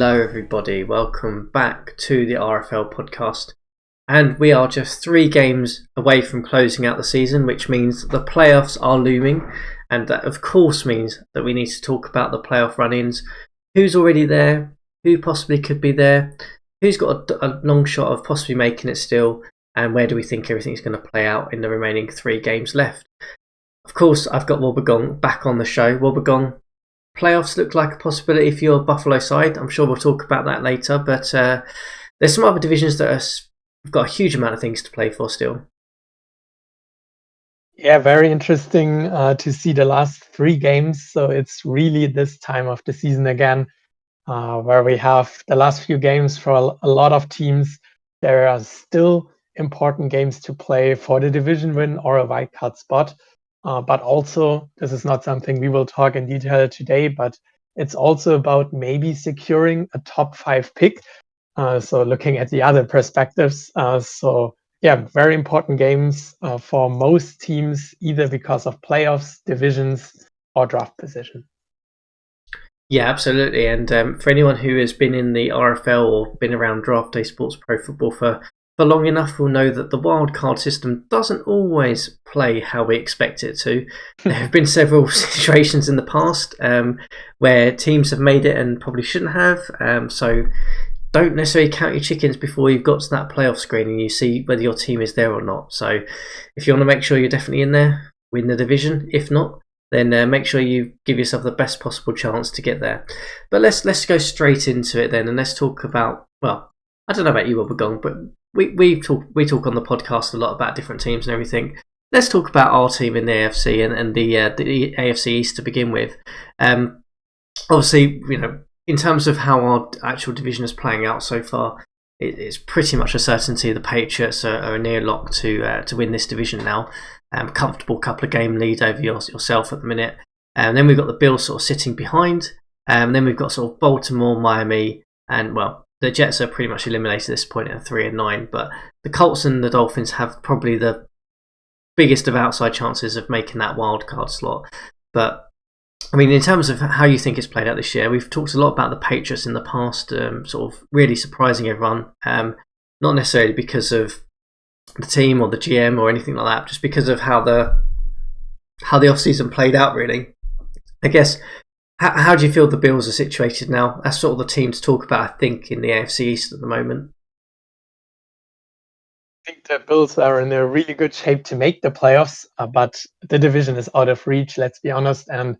Hello everybody, welcome back to the RFL podcast. And we are just 3 games away from closing out the season, which means the playoffs are looming. And that of course means that we need to talk about the playoff run-ins. Who's already there? Who possibly could be there? Who's got a long shot of possibly making it still? And where do we think everything's going to play out in the remaining 3 games left? Of course, I've got Wobbegong back on the show. Wobbegong, playoffs look like a possibility for your Buffalo side. I'm sure we'll talk about that later, but there's some other divisions that have got a huge amount of things to play for still. Yeah, very interesting to see the last 3 games. So it's really this time of the season again, where we have the last few games for a lot of teams. There are still important games to play for the division win or a wildcard spot. But also, this is not something we will talk in detail today, but it's also about maybe securing a top 5 pick. So looking at the other perspectives. Very important games for most teams, either because of playoffs, divisions, or draft position. Yeah, absolutely. And for anyone who has been in the RFL or been around Draft Day Sports Pro Football for long enough will know that the wildcard system doesn't always play how we expect it to. There have been several situations in the past where teams have made it and probably shouldn't have. So don't necessarily count your chickens before you've got to that playoff screen and you see whether your team is there or not. So if you want to make sure you're definitely in there, win the division. If not, then make sure you give yourself the best possible chance to get there. But let's go straight into it then, and let's talk about, well, I don't know about you, Wobbegong, but we talk on the podcast a lot about different teams and everything. Let's talk about our team in the AFC and the AFC East to begin with. Obviously, you know, in terms of how our actual division is playing out so far, it's pretty much a certainty the Patriots are a near lock to win this division now. Comfortable couple of game lead over yourself at the minute. And then we've got the Bills sort of sitting behind. And then we've got sort of Baltimore, Miami, and well, the Jets are pretty much eliminated at this point at 3-9. But the Colts and the Dolphins have probably the biggest of outside chances of making that wild card slot. But I mean, in terms of how you think it's played out this year, we've talked a lot about the Patriots in the past, sort of really surprising everyone. Not necessarily because of the team or the GM or anything like that, just because of how the off-season played out, really. I guess, how do you feel the Bills are situated now? That's sort of the team to talk about, I think, in the AFC East at the moment. I think the Bills are in a really good shape to make the playoffs, but the division is out of reach, let's be honest. And at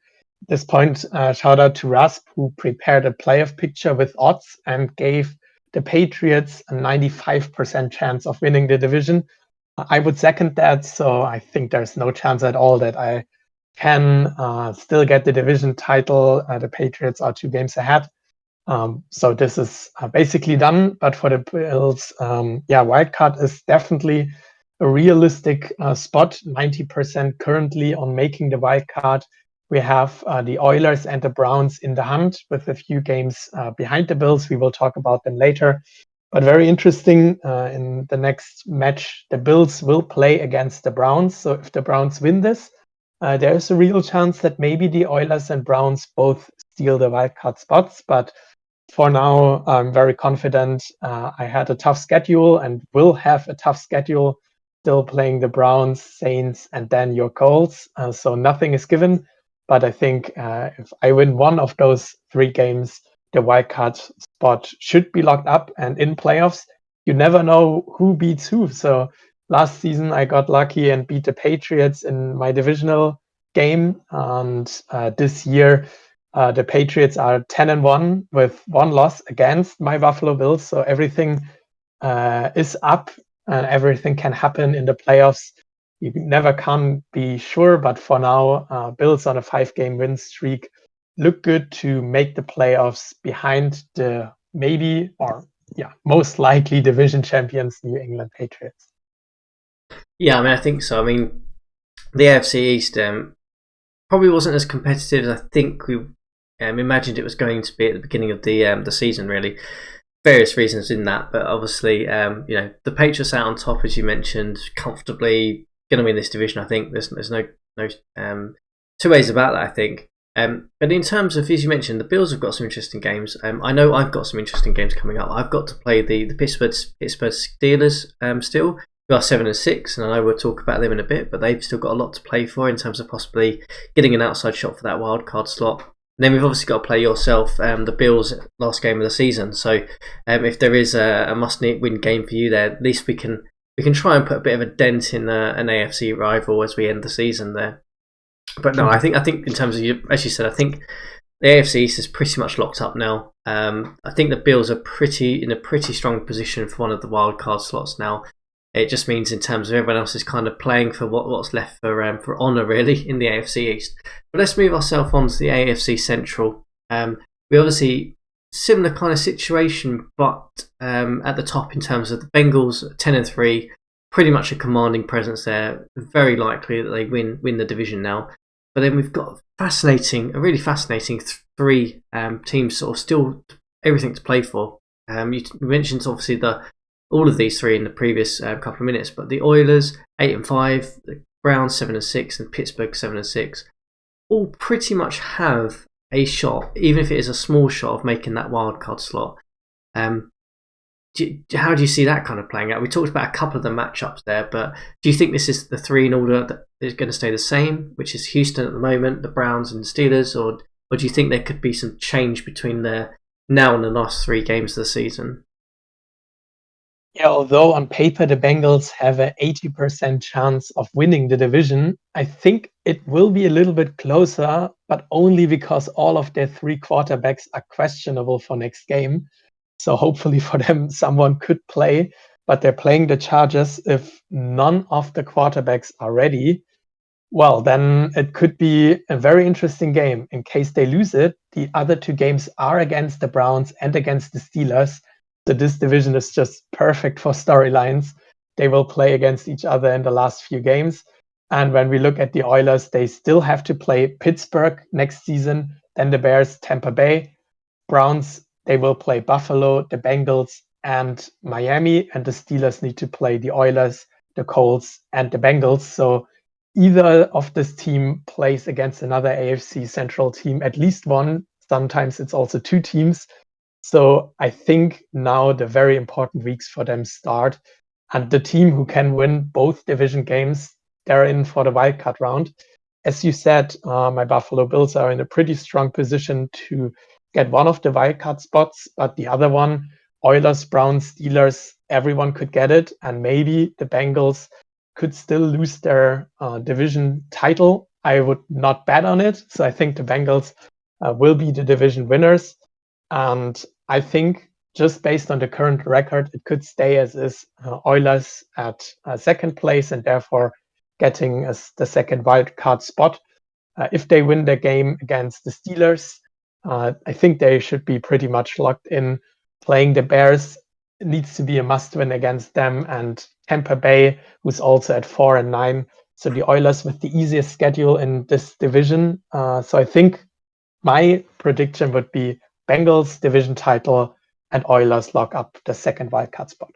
this point, shout out to Rasp, who prepared a playoff picture with odds and gave the Patriots a 95% chance of winning the division. I would second that, so I think there's no chance at all that I can still get the division title. The Patriots are 2 games ahead. So this is basically done. But for the Bills, wildcard is definitely a realistic spot. 90% currently on making the wildcard. We have the Oilers and the Browns in the hunt with a few games behind the Bills. We will talk about them later. But very interesting, in the next match, the Bills will play against the Browns. So if the Browns win this, there is a real chance that maybe the Oilers and Browns both steal the wildcard spots. But for now, I'm very confident. I had a tough schedule and will have a tough schedule, still playing the Browns, Saints, and then your Colts. So nothing is given. But I think if I win one of those 3 games, the wildcard spot should be locked up. And in playoffs, you never know who beats who. So last season, I got lucky and beat the Patriots in my divisional game. And this year, the Patriots are 10-1 with 1 loss against my Buffalo Bills. So everything is up and everything can happen in the playoffs. You never can be sure, but for now, Bills on a 5-game win streak look good to make the playoffs behind the most likely division champions, New England Patriots. Yeah, I mean, I think so. I mean, the AFC East probably wasn't as competitive as I think we imagined it was going to be at the beginning of the season, really. Various reasons in that, but obviously, the Patriots out on top, as you mentioned, comfortably going to win this division. I think there's no 2 ways about that. I think But in terms of, as you mentioned, the Bills have got some interesting games. I know I've got some interesting games coming up. I've got to play the Pittsburgh Steelers still, who are 7-6, and I know we'll talk about them in a bit, but they've still got a lot to play for in terms of possibly getting an outside shot for that wild card slot. And then we've obviously got to play yourself, the Bills, last game of the season. So if there is a must-win game for you there, at least we can try and put a bit of a dent in an AFC rival as we end the season there. But no, I think in terms of, as you said, I think the AFC East is pretty much locked up now. I think the Bills are in a pretty strong position for one of the wild card slots now. It just means in terms of everyone else is kind of playing for what's left for honour really in the AFC East. But let's move ourselves on to the AFC Central. We obviously similar kind of situation, but at the top in terms of the Bengals 10-3, pretty much a commanding presence there. Very likely that they win the division now. But then we've got a really fascinating three teams, sort of still everything to play for. You mentioned obviously all of these three in the previous couple of minutes, but the Oilers 8-5, the Browns 7-6, and Pittsburgh 7-6, all pretty much have a shot, even if it is a small shot, of making that wild card slot. How do you see that kind of playing out? We talked about a couple of the matchups there, but do you think this is the three in order that is going to stay the same, which is Houston at the moment, the Browns and the Steelers, or do you think there could be some change between the now and the last three games of the season? Yeah, although on paper the Bengals have an 80% chance of winning the division, I think it will be a little bit closer, but only because all of their three quarterbacks are questionable for next game. So hopefully for them, someone could play, but they're playing the Chargers. If none of the quarterbacks are ready, well, then it could be a very interesting game. In case they lose it, the other two games are against the Browns and against the Steelers. So this division is just perfect for storylines. They will play against each other in the last few games. And when we look at the Oilers, they still have to play Pittsburgh next season, then the Bears, Tampa Bay. Browns, they will play Buffalo, the Bengals, and Miami. And the Steelers need to play the Oilers, the Colts, and the Bengals. So either of this team plays against another AFC Central team, at least one. Sometimes it's also two teams. So I think now the very important weeks for them start. And the team who can win both division games, they're in for the wildcard round. As you said, my Buffalo Bills are in a pretty strong position to get one of the wildcard spots, but the other one, Oilers, Browns, Steelers, everyone could get it. And maybe the Bengals could still lose their division title. I would not bet on it. So I think the Bengals will be the division winners. And I think just based on the current record, it could stay as is. Oilers at second place and therefore getting the second wildcard spot. If they win their game against the Steelers, I think they should be pretty much locked in. Playing the Bears, it needs to be a must-win against them, and Tampa Bay, who's also at 4-9. So the Oilers with the easiest schedule in this division. So I think my prediction would be Bengals division title and Oilers lock up the second wildcard spot.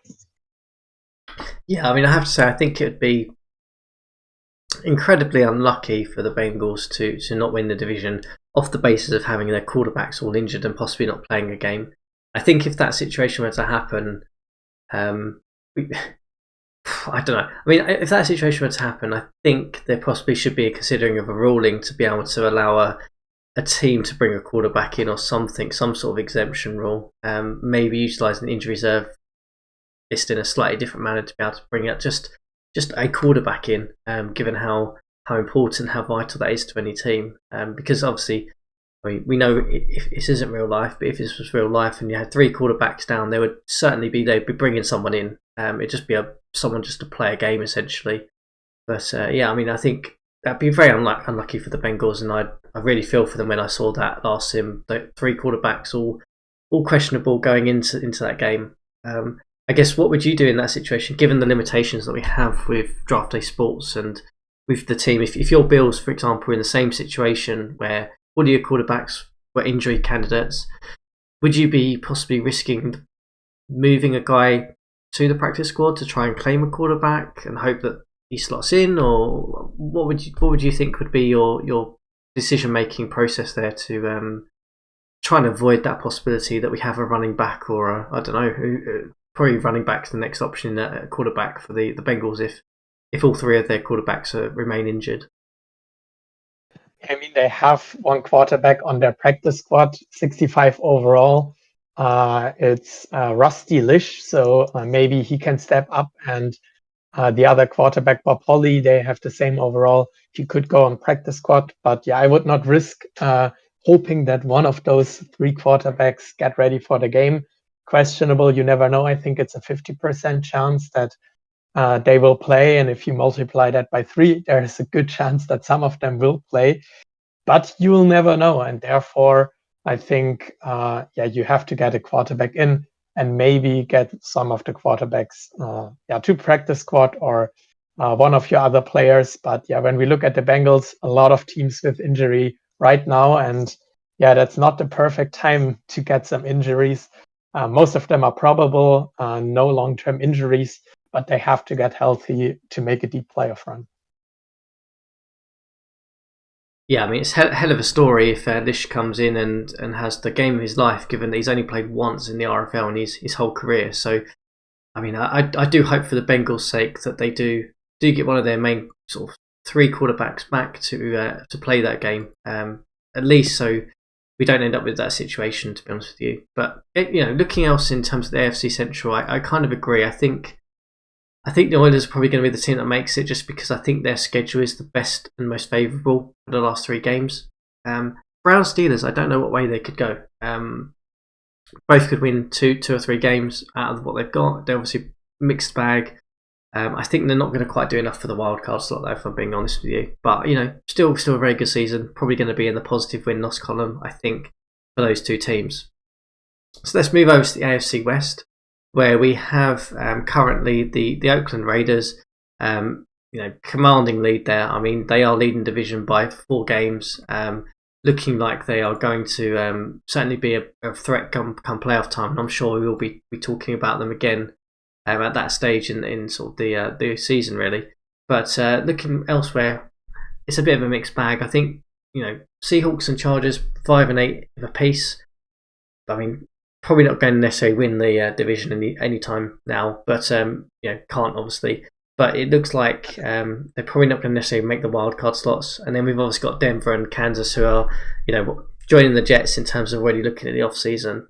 Yeah, I mean, I have to say, I think it'd be incredibly unlucky for the Bengals to not win the division off the basis of having their quarterbacks all injured and possibly not playing a game. I think if that situation were to happen, I don't know. I mean, if that situation were to happen, I think there possibly should be a considering of a ruling to be able to allow a team to bring a quarterback in or something, some sort of exemption rule. Maybe utilising the injury reserve list in a slightly different manner to be able to bring out just a quarterback in, given how important, how vital that is to any team. Because obviously, I mean, we know if this isn't real life, but if this was real life and you had three quarterbacks down, they'd be bringing someone in. It'd just be someone just to play a game essentially. But yeah, I mean, I think that'd be very unlucky for the Bengals, and I really feel for them when I saw that last sim. The three quarterbacks all questionable going into that game. I guess what would you do in that situation, given the limitations that we have with draft day sports and with the team? If your Bills, for example, are in the same situation where all of your quarterbacks were injury candidates, would you be possibly risking moving a guy to the practice squad to try and claim a quarterback and hope that he slots in, or what would you think would be your decision-making process there to try and avoid that possibility that we have a running back or I don't know, probably running back to the next option at quarterback for the Bengals if all three of their quarterbacks remain injured. I mean, they have one quarterback on their practice squad, 65 overall. It's Rusty Lish, so maybe he can step up. And the other quarterback, Bob Holly, they have the same overall. He could go on practice squad, but yeah, I would not risk hoping that one of those three quarterbacks get ready for the game. Questionable, you never know. I think it's a 50% chance that they will play, and if you multiply that by 3, there is a good chance that some of them will play. But you will never know, and therefore, I think you have to get a quarterback in and maybe get some of the quarterbacks to practice squad or one of your other players. But yeah, when we look at the Bengals, a lot of teams with injury right now, and yeah, that's not the perfect time to get some injuries. Most of them are probable, no long-term injuries, but they have to get healthy to make a deep playoff run. Yeah, I mean, it's hell of a story if Lish comes in and has the game of his life, given that he's only played once in the RFL in his whole career. So, I mean, I do hope for the Bengals' sake that they do get one of their main sort of 3 quarterbacks back to play that game, at least so we don't end up with that situation, to be honest with you. But, looking else in terms of the AFC Central, I kind of agree. I think the Oilers are probably going to be the team that makes it, just because I think their schedule is the best and most favourable for the last 3 games. Browns Steelers, I don't know what way they could go. Both could win 2 or 3 games out of what they've got. They're obviously mixed bag. I think they're not going to quite do enough for the wild card slot, though, if I'm being honest with you. But still a very good season. Probably going to be in the positive win-loss column, I think, for those 2 teams. So let's move over to the AFC West, where we have currently the Oakland Raiders, commanding lead there. I mean, they are leading division by 4 games, looking like they are going to certainly be a threat come playoff time. And I'm sure we will be talking about them again at that stage in sort of the season, really. But looking elsewhere, it's a bit of a mixed bag. I think Seahawks and Chargers 5 and 8 apiece. I mean, probably not going to necessarily win the division any time now, but can't obviously. But it looks like they're probably not going to necessarily make the wildcard slots. And then we've obviously got Denver and Kansas, who are joining the Jets in terms of already looking at the off season.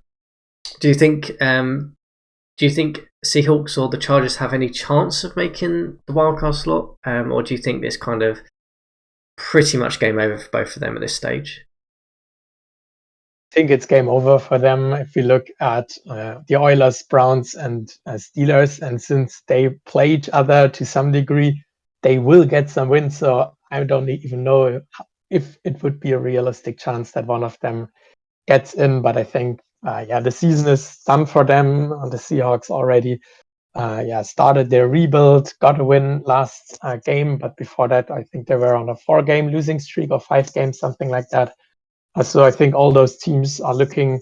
Do you think Seahawks or the Chargers have any chance of making the wildcard slot, or do you think it's kind of pretty much game over for both of them at this stage? I think it's game over for them if we look at the Oilers, Browns, and Steelers. And since they play each other to some degree, they will get some wins. So I don't even know if it would be a realistic chance that one of them gets in. But I think, the season is done for them. The Seahawks already started their rebuild, got a win last game. But before that, I think they were on a 4-game losing streak or 5 games, something like that. So I think all those teams are looking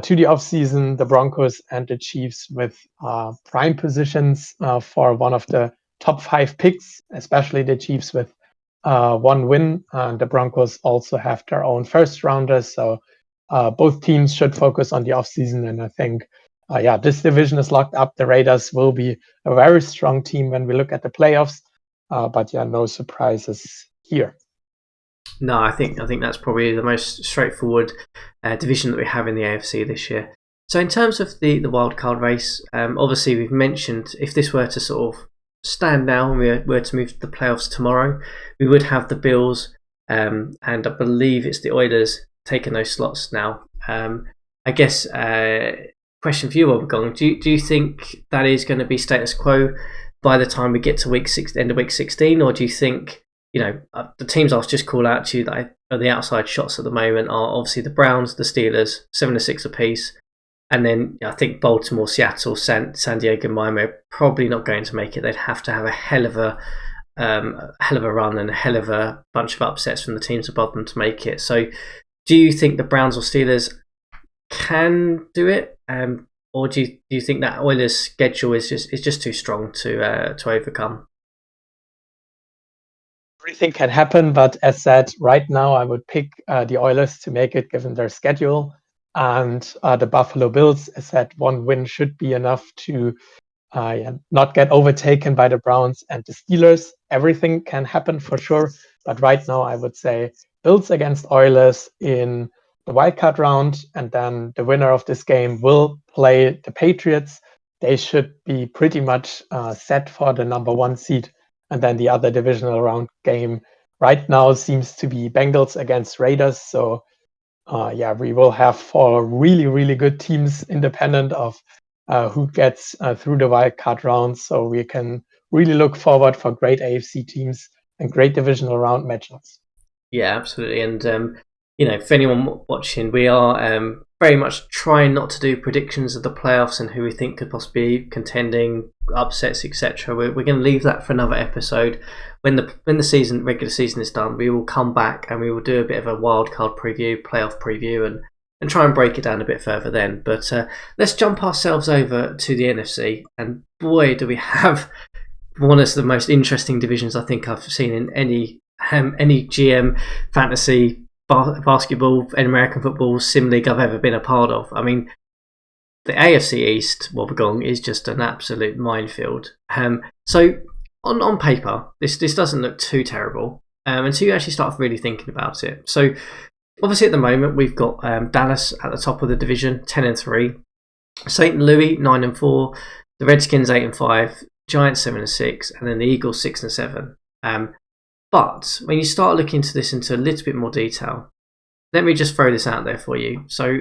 to the offseason, the Broncos and the Chiefs, with prime positions for one of the top 5 picks, especially the Chiefs with 1 win. The Broncos also have their own first rounders. So both teams should focus on the offseason. And I think, this division is locked up. The Raiders will be a very strong team when we look at the playoffs. But no surprises here. No, I think that's probably the most straightforward division that we have in the AFC this year. So in terms of the wildcard race, obviously we've mentioned if this were to sort of stand now and we were to move to the playoffs tomorrow, we would have the Bills and I believe it's the Oilers taking those slots now. I guess question for you, Wobbegong, do you think that is going to be status quo by the time we get to end of week 16, or do you think the teams I'll just call out to you that are the outside shots at the moment are obviously the Browns, the Steelers, 7-6 apiece, and then I think Baltimore, Seattle, San Diego, Miami are probably not going to make it. They'd have to have a hell of a run and a hell of a bunch of upsets from the teams above them to make it. So, do you think the Browns or Steelers can do it, or do you think that Oilers' schedule is just too strong to overcome? Everything can happen, but as said, right now I would pick the Oilers to make it given their schedule. And the Buffalo Bills, as said, one win should be enough to not get overtaken by the Browns and the Steelers. Everything can happen for sure. But right now, I would say Bills against Oilers in the wildcard round. And then the winner of this game will play the Patriots. They should be pretty much set for the number 1 seed. And then the other divisional round game right now seems to be Bengals against Raiders. So we will have 4 really, really good teams independent of who gets through the wildcard rounds. So we can really look forward for great AFC teams and great divisional round matchups. Yeah, absolutely. And, for anyone watching, we are very much trying not to do predictions of the playoffs and who we think could possibly be contending, upsets, etc. We're going to leave that for another episode. When the regular season is done, we will come back and we will do a bit of a wildcard preview, playoff preview, and try and break it down a bit further then. But let's jump ourselves over to the NFC. And boy, do we have one of the most interesting divisions I think I've seen in any GM fantasy basketball and American football sim league I've ever been a part of. I mean, the AFC East Wobbegong is just an absolute minefield. So on paper, this doesn't look too terrible until you actually start really thinking about it. So obviously at the moment we've got Dallas at the top of the division, 10-3, St. Louis 9-4, the Redskins 8-5, Giants 7-6, and then the Eagles 6-7. But when you start looking into this into a little bit more detail, let me just throw this out there for you. So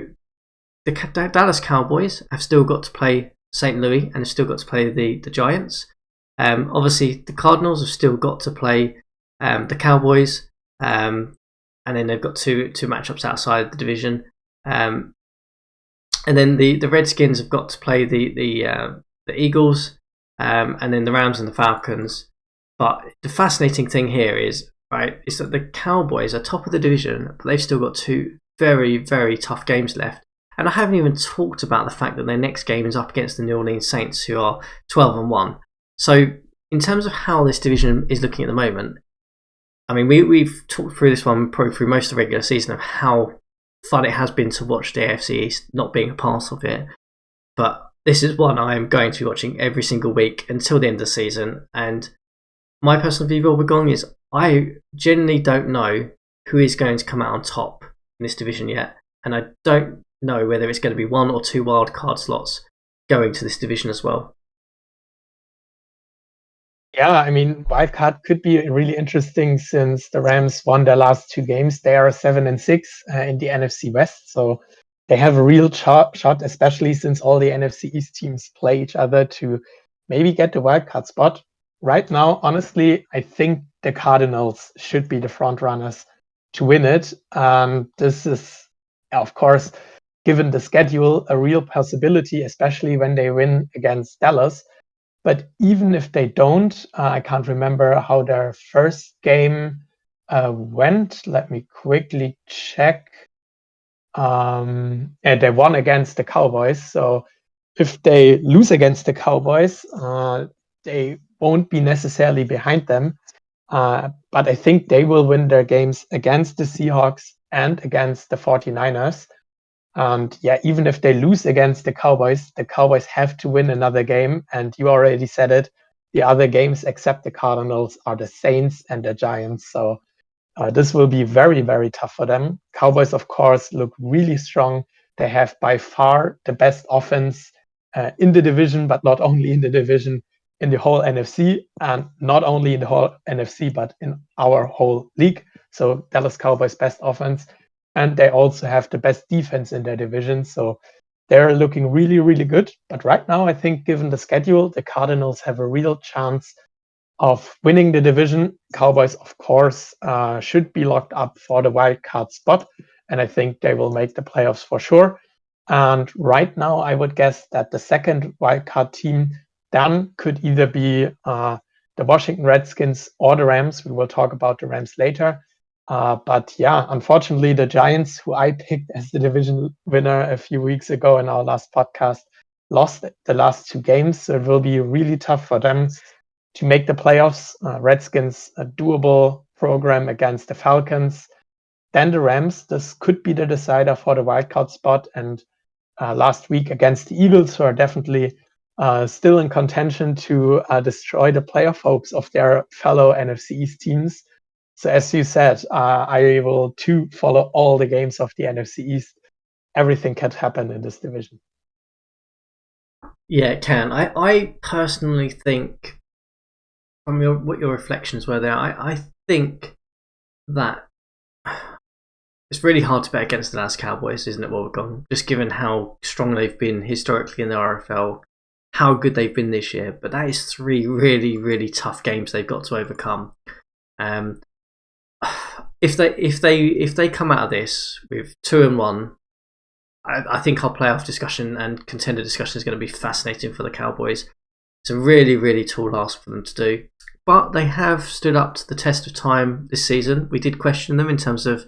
the Dallas Cowboys have still got to play St. Louis and have still got to play the Giants. Obviously, the Cardinals have still got to play the Cowboys, and then they've got two matchups outside the division. And then the Redskins have got to play the Eagles, and then the Rams and the Falcons. But the fascinating thing here is that the Cowboys are top of the division, but they've still got 2 very, very tough games left. And I haven't even talked about the fact that their next game is up against the New Orleans Saints, who are 12-1. So in terms of how this division is looking at the moment, I mean, we've talked through this one probably through most of the regular season of how fun it has been to watch the AFC East, not being a part of it. But this is one I am going to be watching every single week until the end of the season. And my personal view of Wobbegong is I genuinely don't know who is going to come out on top in this division yet. And I don't know whether it's going to be 1 or 2 wildcard slots going to this division as well. Yeah, I mean, wildcard could be really interesting since the Rams won their last 2 games. They are 7-6 in the NFC West. So they have a real shot, especially since all the NFC East teams play each other to maybe get the wildcard spot. Right now, honestly, I think the Cardinals should be the front runners to win it. This is, of course, given the schedule, a real possibility, especially when they win against Dallas. But even if they don't, I can't remember how their first game went. Let me quickly check. And they won against the Cowboys. So if they lose against the Cowboys, they won't be necessarily behind them. But I think they will win their games against the Seahawks and against the 49ers. And even if they lose against the Cowboys have to win another game. And you already said it, the other games except the Cardinals are the Saints and the Giants. So this will be very, very tough for them. Cowboys, of course, look really strong. They have by far the best offense in the division, but not only in the division, in the whole NFC, and not only in the whole NFC, but in our whole league. So Dallas Cowboys best offense. And they also have the best defense in their division. So they're looking really, really good. But right now, I think given the schedule, the Cardinals have a real chance of winning the division. Cowboys, of course, should be locked up for the wild card spot. And I think they will make the playoffs for sure. And right now, I would guess that the second wild card team then could either be the Washington Redskins or the Rams. We will talk about the Rams later. But unfortunately, the Giants, who I picked as the division winner a few weeks ago in our last podcast, lost the last 2 games. So it will be really tough for them to make the playoffs. Redskins, a doable program against the Falcons, then the Rams. This could be the decider for the wildcard spot. And last week against the Eagles, who are definitely still in contention to destroy the playoff hopes of their fellow NFC East teams. So as you said, I will too follow all the games of the NFC East. Everything can happen in this division. Yeah, it can. I personally think, from what your reflections were there, I think that it's really hard to bet against the Dallas Cowboys, isn't it, Wobbegong? Just given how strong they've been historically in the RFL, how good they've been this year. But that is 3 really, really tough games they've got to overcome. If they come out of this with 2-1, I think our playoff discussion and contender discussion is going to be fascinating for the Cowboys. It's a really, really tall ask for them to do. But they have stood up to the test of time this season. We did question them in terms of,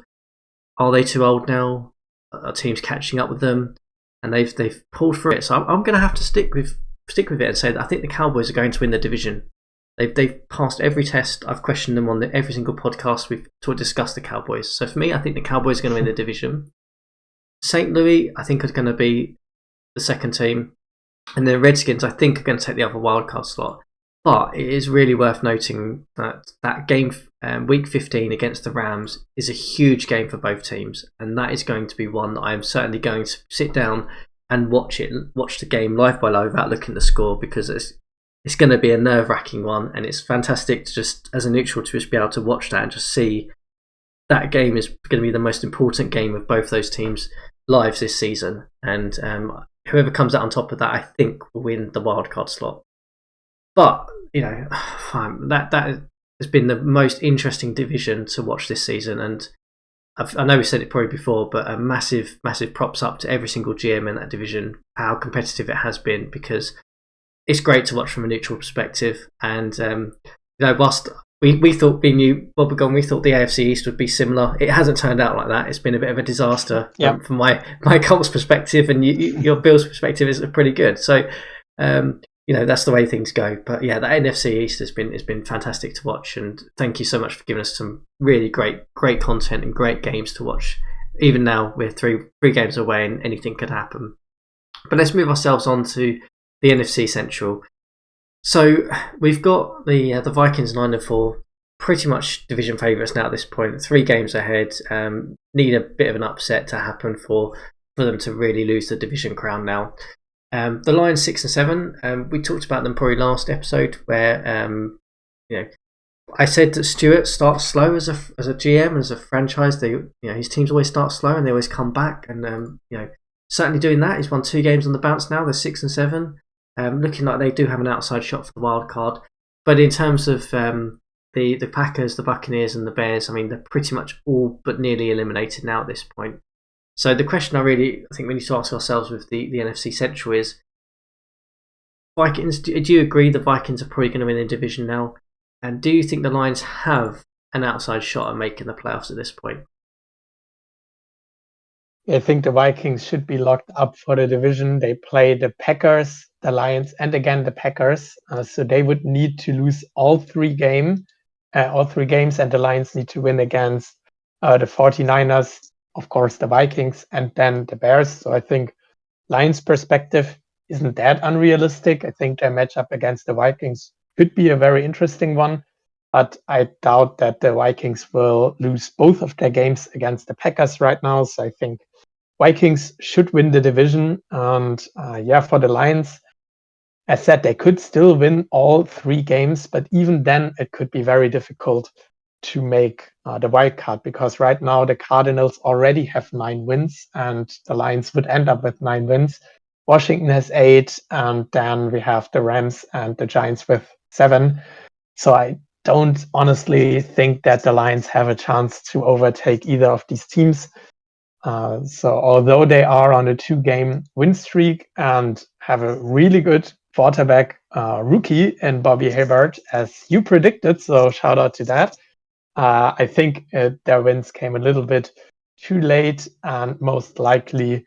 are they too old now? Are teams catching up with them? And they've pulled through it. So I'm going to have to stick with it and say that I think the Cowboys are going to win the division. They've passed every test. I've questioned them on every single podcast we've discussed the Cowboys. So for me, I think the Cowboys are going to win the division. St. Louis, I think, are going to be the second team. And the Redskins, I think, are going to take the other wildcard slot. But it is really worth noting that game, week 15 against the Rams, is a huge game for both teams. And that is going to be one that I am certainly going to sit down and watch the game live by live without looking at the score, because it's going to be a nerve-wracking one. And it's fantastic to just, as a neutral, to just be able to watch that and just see that game is going to be the most important game of both those teams' lives this season. And whoever comes out on top of that, I think, will win the wildcard slot. But, that has been the most interesting division to watch this season. And I know we said it probably before, but a massive, massive props up to every single GM in that division, how competitive it has been, because it's great to watch from a neutral perspective. And, whilst we thought, being you, Wobbegong, we thought the AFC East would be similar, it hasn't turned out like that. It's been a bit of a disaster from my Colts perspective, and your Bills perspective is pretty good. So, that's the way things go. But yeah, the NFC East has been fantastic to watch, and thank you so much for giving us some really great content and great games to watch. Even now, we're three games away, and anything could happen. But let's move ourselves on to the NFC Central. So we've got the Vikings 9-4, pretty much division favourites now at this point. 3 games ahead. Need a bit of an upset to happen for them to really lose the division crown now. The Lions 6-7. We talked about them probably last episode, where I said that Stewart starts slow as a GM, as a franchise. His teams always start slow and they always come back, and certainly doing that. He's won 2 games on the bounce now. They're 6-7, looking like they do have an outside shot for the wild card. But in terms of the Packers, the Buccaneers, and the Bears, I mean, they're pretty much all but nearly eliminated now at this point. So the question I think we need to ask ourselves with the NFC Central is, Vikings, do you agree the Vikings are probably going to win the division now? And do you think the Lions have an outside shot at making the playoffs at this point? I think the Vikings should be locked up for the division. They play the Packers, the Lions, and again the Packers. So they would need to lose all 3 games, and the Lions need to win against the 49ers, of course, the Vikings, and then the Bears. So I think Lions' perspective isn't that unrealistic. I think their matchup against the Vikings could be a very interesting one, but I doubt that the Vikings will lose both of their games against the Packers right now. So I think Vikings should win the division. And for the Lions, as said, they could still win all 3 games, but even then it could be very difficult to make the wild card, because right now the Cardinals already have 9 wins and the Lions would end up with 9 wins. Washington has 8, and then we have the Rams and the Giants with 7. So I don't honestly think that the Lions have a chance to overtake either of these teams. So although they are on a 2-game win streak and have a really good quarterback rookie in Bobby Hibbert, as you predicted, so shout out to that. I think their wins came a little bit too late, and most likely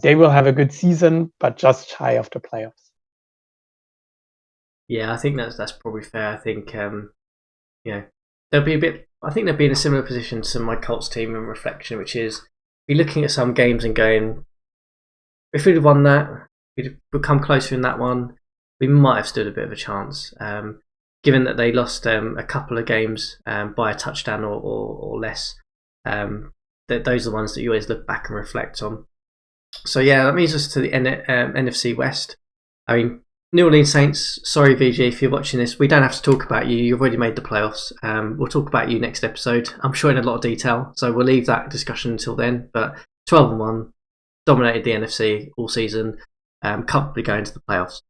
they will have a good season, but just shy of the playoffs. Yeah, I think that's probably fair. I think they'll be a bit I think they'll be in a similar position to my Colts team in reflection, which is be looking at some games and going, if we'd have won that, we'd come closer in that one, we might have stood a bit of a chance. Given that they lost a couple of games by a touchdown or less, those are the ones that you always look back and reflect on. So yeah, that means us to the NFC West. I mean, New Orleans Saints, sorry VG if you're watching this, we don't have to talk about you. You've already made the playoffs. We'll talk about you next episode. I'm sure in a lot of detail, so we'll leave that discussion until then. But 12-1, dominated the NFC all season, comfortably going to the playoffs.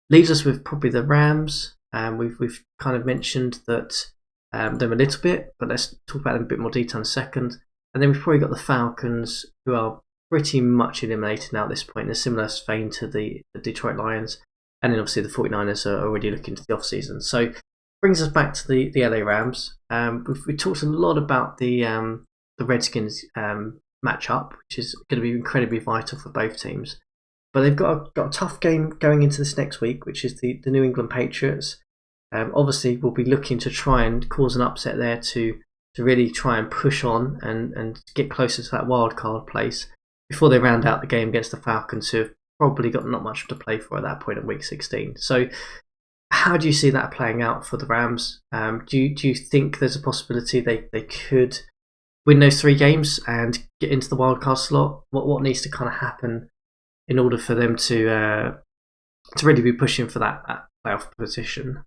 Leaves us with probably the Rams. We've kind of mentioned that them a little bit, but let's talk about them in a bit more detail in a second. And then we've probably got the Falcons, who are pretty much eliminated now at this point in a similar vein to the Detroit Lions. And then obviously the 49ers are already looking to the off-season. So brings us back to the LA Rams. We talked a lot about the Redskins matchup, which is going to be incredibly vital for both teams. But they've got a tough game going into this next week, which is the New England Patriots. Obviously, we'll be looking to try and cause an upset there to really try and push on and get closer to that wild card place before they round out the game against the Falcons, who have probably got not much to play for at that point in Week 16. So how do you see that playing out for the Rams? Do you think there's a possibility they could win those 3 games and get into the wild card slot? What needs to kind of happen in order for them to really be pushing for that playoff position?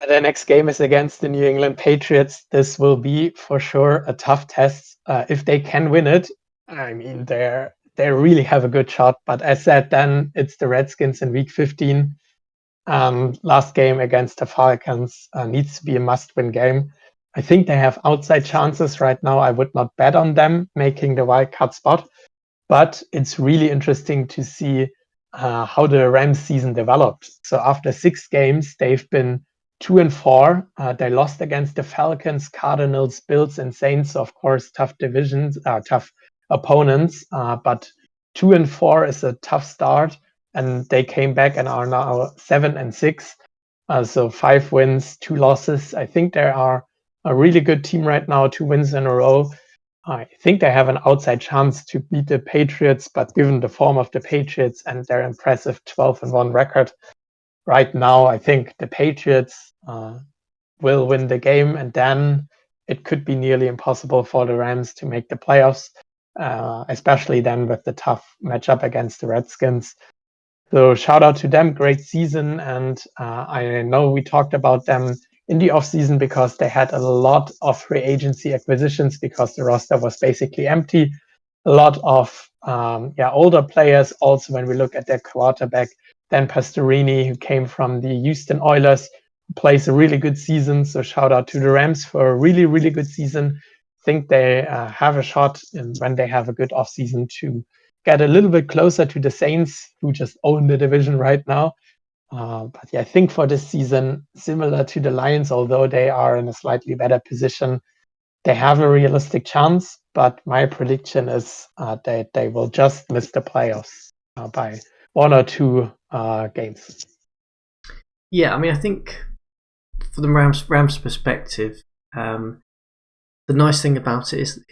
The next game is against the New England Patriots. This will be for sure a tough test. If they can win it, I mean, they really have a good shot. But as said, then it's the Redskins in Week 15. Last game against the Falcons needs to be a must-win game. I think they have outside chances right now. I would not bet on them making the wild card spot, but it's really interesting to see how the Rams season developed. So after 6 games, they've been 2-4. They lost against the Falcons, Cardinals, Bills, and Saints. Of course, tough divisions, tough opponents. But 2-4 is a tough start, and they came back and are now 7-6. So 5 wins, 2 losses. I think they are a really good team right now. 2 wins in a row. I think they have an outside chance to beat the Patriots, but given the form of the Patriots and their impressive 12-1 record right now, I think the Patriots will win the game, and then it could be nearly impossible for the Rams to make the playoffs, especially then with the tough matchup against the Redskins. So shout out to them, great season, and I know we talked about them in the offseason because they had a lot of free agency acquisitions because the roster was basically empty. A lot of older players also when we look at their quarterback, Dan Pastorini, who came from the Houston Oilers, plays a really good season. So shout out to the Rams for a really, really good season. I think they have a shot when they have a good offseason to get a little bit closer to the Saints, who just own the division right now. But yeah, I think for this season, similar to the Lions, although they are in a slightly better position, they have a realistic chance. But my prediction is that they will just miss the playoffs by 1 or 2 games. Yeah, I mean, I think from the Rams perspective, the nice thing about it is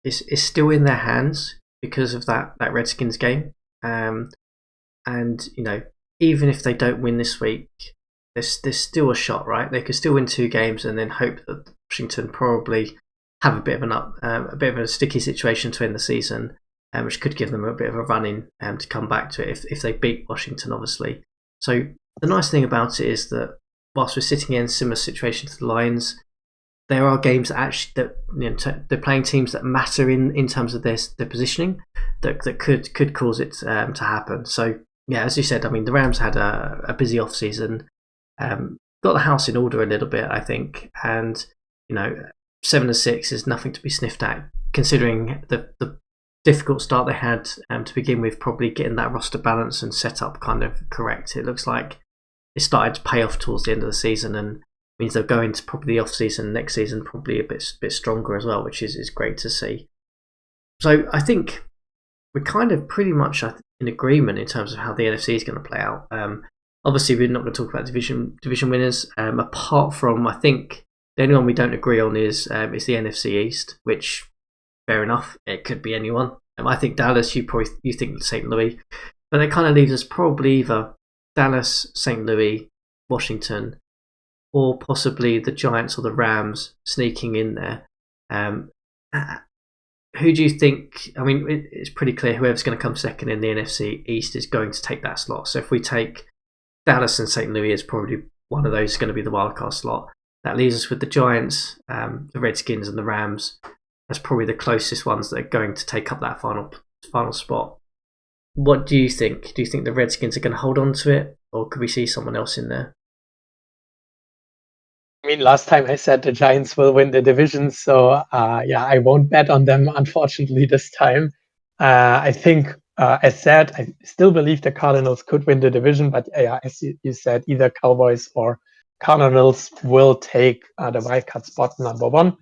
it's still in their hands because of that Redskins game, and you know, even if they don't win this week, there's still a shot, right? They could still win 2 games and then hope that Washington probably have a bit of a sticky situation to end the season, which could give them a bit of a run in to come back to it if they beat Washington, obviously. So the nice thing about it is that whilst we're sitting in a similar situation to the Lions, there are games that they're playing teams that matter in terms of their positioning that could cause it to happen. So yeah, as you said, I mean, the Rams had a busy off season, got the house in order a little bit, I think, and 7-6 is nothing to be sniffed at, considering the difficult start they had to begin with, probably getting that roster balance and set up kind of correct. It looks like it started to pay off towards the end of the season, and means they'll go into probably the off season next season probably a bit stronger as well, which is great to see. So I think we're kind of pretty much in agreement in terms of how the NFC is going to play out. Obviously, we're not going to talk about division winners, apart from, I think, The only one we don't agree on is the NFC East, which, fair enough, it could be anyone. I think Dallas, you think St. Louis, but it kind of leaves us probably either Dallas, St. Louis, Washington, or possibly the Giants or the Rams sneaking in there. Who do you think? I mean, it's pretty clear whoever's going to come second in the NFC East is going to take that slot. So if we take Dallas and St. Louis, is probably one of those going to be the wildcard slot. That leaves us with the Giants, the Redskins, and the Rams. That's probably the closest ones that are going to take up that final spot. What do you think? Do you think the Redskins are going to hold on to it, or could we see someone else in there? I mean, last time I said the Giants will win the division, so I won't bet on them, unfortunately, this time. I think, as said, I still believe the Cardinals could win the division, but as you said, either Cowboys or Cardinals will take the wildcard spot number one.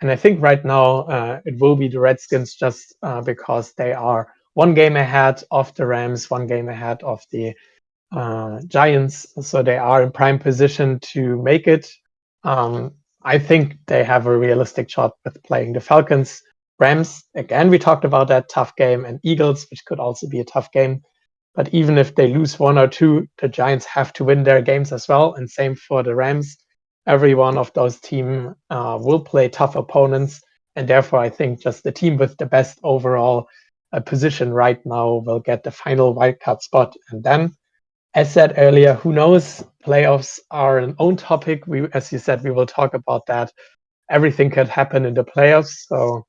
And I think right now it will be the Redskins just because they are one game ahead of the Rams, one game ahead of the Giants. So they are in prime position to make it. I think they have a realistic shot with playing the Falcons. Rams, again, we talked about that tough game, and Eagles, which could also be a tough game. But even if they lose one or two, the Giants have to win their games as well. And same for the Rams. Every one of those teams will play tough opponents. And therefore, I think just the team with the best overall position right now will get the final wildcard spot. And then, as said earlier, who knows? Playoffs are an own topic. As you said, we will talk about that. Everything could happen in the playoffs. So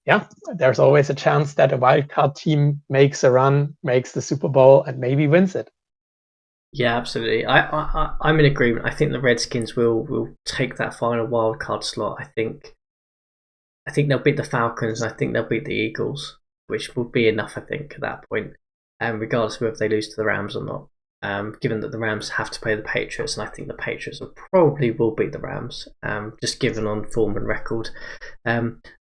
yeah, there's always a chance that a wildcard team makes a run, makes the Super Bowl, and maybe wins it. Yeah, absolutely. I'm in agreement. I think the Redskins will take that final wildcard slot. I think they'll beat the Falcons. I think they'll beat the Eagles, which will be enough, I think, at that point. And regardless of whether they lose to the Rams or not. Given that the Rams have to play the Patriots, and I think the Patriots probably will beat the Rams, just given on form and record.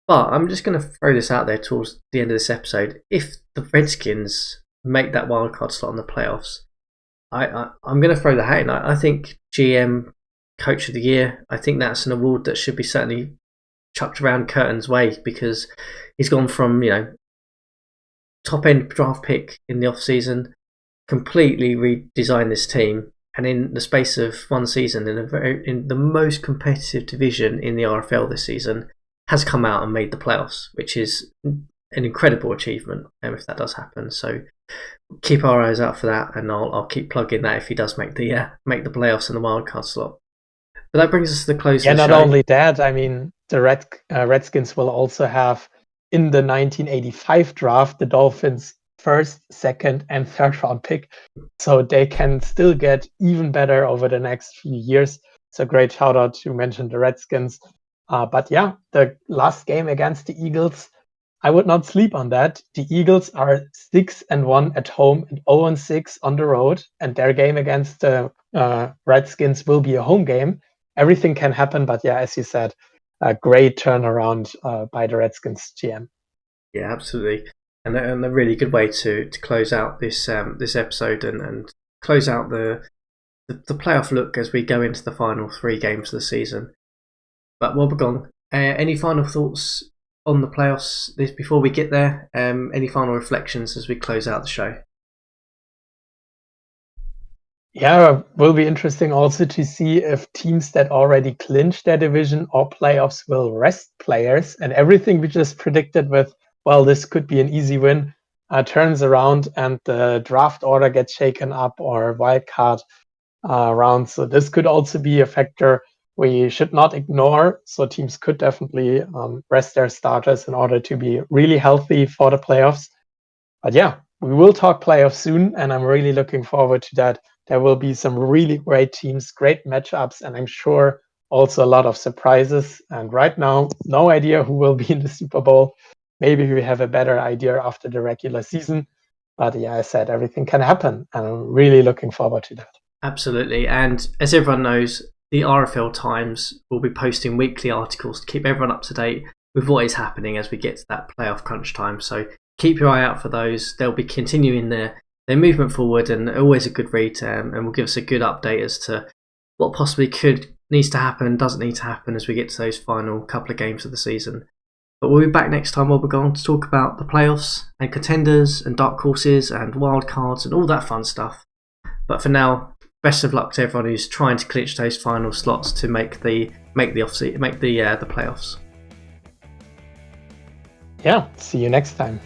But I'm just going to throw this out there towards the end of this episode. If the Redskins make that wildcard slot in the playoffs, I'm going to throw the hat in. I think GM Coach of the Year, I think that's an award that should be certainly chucked around Curtin's way, because he's gone from top end draft pick in the off season, completely redesigned this team, and in the space of one season, in the most competitive division in the RFL this season, has come out and made the playoffs, which is an incredible achievement if that does happen. So keep our eyes out for that, and I'll keep plugging that if he does make the playoffs in the wildcard slot. But that brings us to the close of the show. Not only that, I mean, the Redskins will also have, in the 1985 draft, the Dolphins' first, second, and third round pick. So they can still get even better over the next few years. It's a great shout out to mention the Redskins. But yeah, the last game against the Eagles, I would not sleep on that. The Eagles are 6-1 at home and 0-6 on the road, and their game against the Redskins will be a home game. Everything can happen, but yeah, as you said, a great turnaround by the Redskins GM. Yeah, absolutely, and a really good way to close out this episode and close out the playoff look as we go into the final 3 games of the season. But Wobbegong, any final thoughts on the playoffs before we get there? Any final reflections as we close out the show? Yeah, it will be interesting also to see if teams that already clinched their division or playoffs will rest players, and everything we just predicted with, well, this could be an easy win, turns around and the draft order gets shaken up or wildcard round. So this could also be a factor we should not ignore. So teams could definitely rest their starters in order to be really healthy for the playoffs. But yeah, we will talk playoffs soon, and I'm really looking forward to that. There will be some really great teams, great matchups, and I'm sure also a lot of surprises. And right now, no idea who will be in the Super Bowl. Maybe we have a better idea after the regular season. But yeah, I said everything can happen, and I'm really looking forward to that. Absolutely. And as everyone knows, the RFL Times will be posting weekly articles to keep everyone up to date with what is happening as we get to that playoff crunch time. So keep your eye out for those. They'll be continuing their movement forward, and always a good read, and will give us a good update as to what possibly could needs to happen, doesn't need to happen as we get to those final couple of games of the season. But we'll be back next time while we're going to talk about the playoffs and contenders and dark horses and wild cards and all that fun stuff. But for now, best of luck to everyone who's trying to clinch those final slots to make the playoffs. Yeah, see you next time.